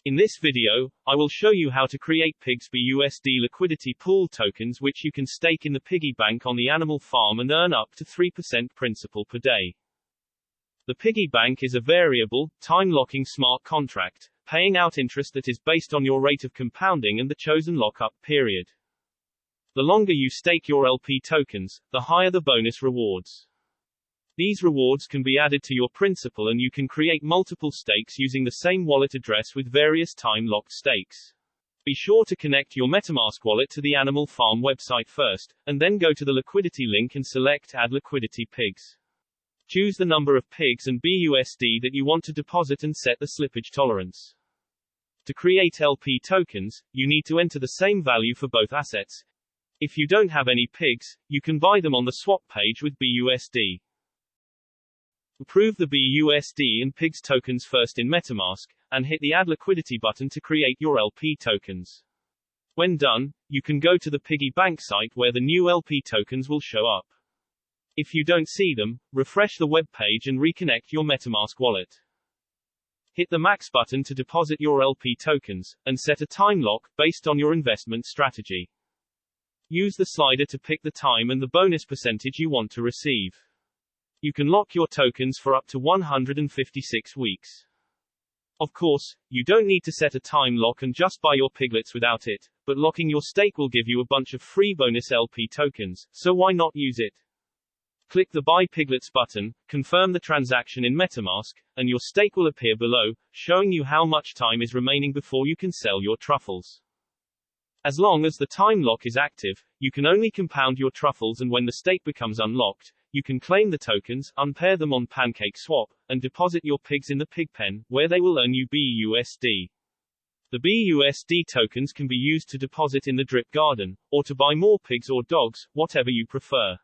In this video, I will show you how to create Pig's BUSD liquidity pool tokens which you can stake in the Piggy Bank on the animal farm and earn up to 3% principal per day. The Piggy Bank is a variable, time-locking smart contract, paying out interest that is based on your rate of compounding and the chosen lockup period. The longer you stake your LP tokens, the higher the bonus rewards. These rewards can be added to your principal and you can create multiple stakes using the same wallet address with various time-locked stakes. Be sure to connect your Metamask wallet to the Animal Farm website first, and then go to the liquidity link and select Add Liquidity Pigs. Choose the number of pigs and BUSD that you want to deposit and set the slippage tolerance. To create LP tokens, you need to enter the same value for both assets. If you don't have any pigs, you can buy them on the swap page with BUSD. Approve the BUSD and pigs tokens first in Metamask, and hit the Add Liquidity button to create your LP tokens. When done, you can go to the Piggy Bank site where the new LP tokens will show up. If you don't see them, refresh the web page and reconnect your Metamask wallet. Hit the Max button to deposit your LP tokens, and set a time lock, based on your investment strategy. Use the slider to pick the time and the bonus percentage you want to receive. You can lock your tokens for up to 156 weeks. Of course, you don't need to set a time lock and just buy your piglets without it, but locking your stake will give you a bunch of free bonus LP tokens, so why not use it? Click the Buy Piglets button, confirm the transaction in Metamask, and your stake will appear below, showing you how much time is remaining before you can sell your truffles. As long as the time lock is active, you can only compound your truffles, and when the stake becomes unlocked, you can claim the tokens, unpair them on PancakeSwap, and deposit your pigs in the pig pen, where they will earn you BUSD. The BUSD tokens can be used to deposit in the drip garden, or to buy more pigs or dogs, whatever you prefer.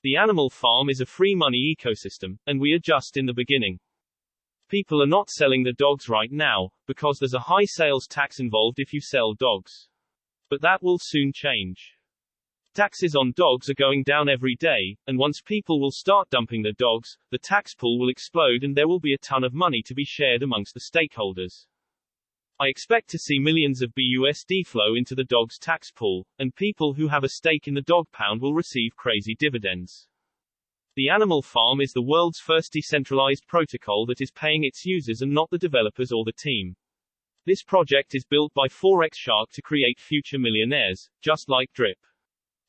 The animal farm is a free money ecosystem, and we are just in the beginning. People are not selling the dogs right now, because there's a high sales tax involved if you sell dogs. But that will soon change. Taxes on dogs are going down every day, and once people will start dumping their dogs, the tax pool will explode and there will be a ton of money to be shared amongst the stakeholders. I expect to see millions of BUSD flow into the dog's tax pool, and people who have a stake in the dog pound will receive crazy dividends. The Animal Farm is the world's first decentralized protocol that is paying its users and not the developers or the team. This project is built by Forex Shark to create future millionaires, just like Drip.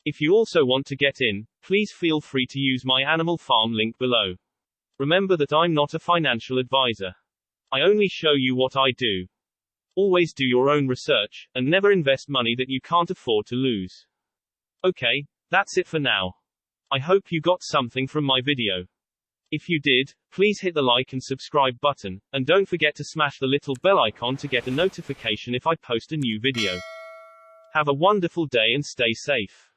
If you also want to get in, please feel free to use my Animal Farm link below. Remember that I'm not a financial advisor. I only show you what I do. Always do your own research, and never invest money that you can't afford to lose. Okay, that's it for now. I hope you got something from my video. If you did, please hit the like and subscribe button, and don't forget to smash the little bell icon to get a notification if I post a new video. Have a wonderful day and stay safe.